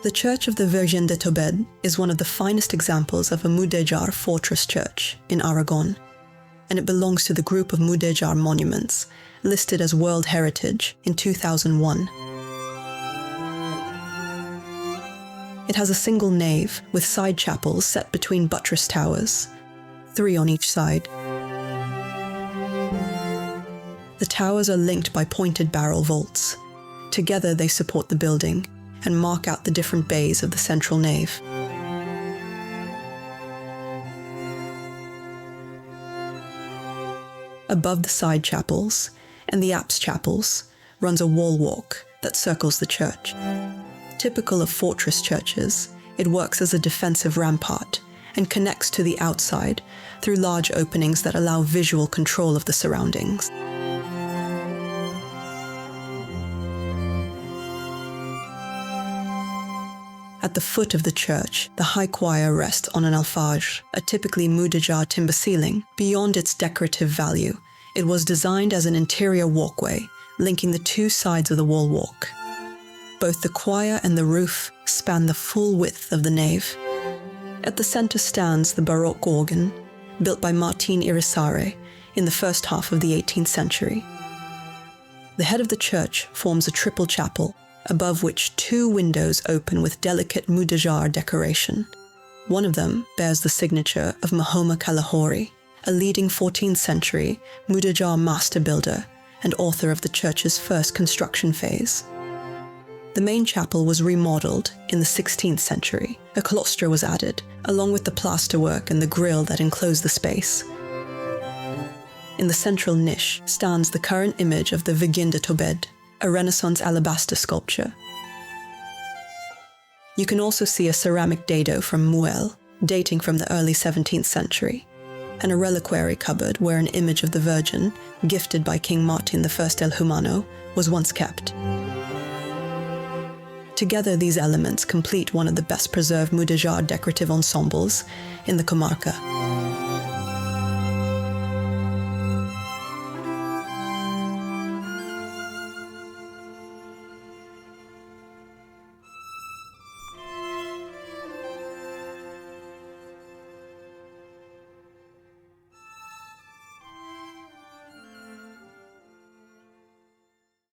The Church of the Virgen de Tobed is one of the finest examples of a Mudéjar fortress church in Aragon, and it belongs to the group of Mudéjar monuments listed as World Heritage in 2001. It has a single nave with side chapels set between buttress towers, 3 on each side. The towers are linked by pointed barrel vaults. Together they support the building and mark out the different bays of the central nave. Above the side chapels and the apse chapels runs a wall walk that circles the church. Typical of fortress churches, it works as a defensive rampart and connects to the outside through large openings that allow visual control of the surroundings. At the foot of the church, the high choir rests on an alfage, a typically Mudéjar timber ceiling. Beyond its decorative value, it was designed as an interior walkway, linking the 2 sides of the wall walk. Both the choir and the roof span the full width of the nave. At the center stands the Baroque organ, built by Martin Irisare in the first half of the 18th century. The head of the church forms a triple chapel, above which 2 windows open with delicate Mudéjar decoration. One of them bears the signature of Mahoma Kalahori, a leading 14th century Mudéjar master builder and author of the church's first construction phase. The main chapel was remodeled in the 16th century. A cloister was added, along with the plasterwork and the grille that enclosed the space. In the central niche stands the current image of the Virgen de Tobed, a Renaissance alabaster sculpture. You can also see a ceramic dado from Muel, dating from the early 17th century, and a reliquary cupboard where an image of the Virgin, gifted by King Martin I el Humano, was once kept. Together, these elements complete one of the best preserved Mudéjar decorative ensembles in the comarca.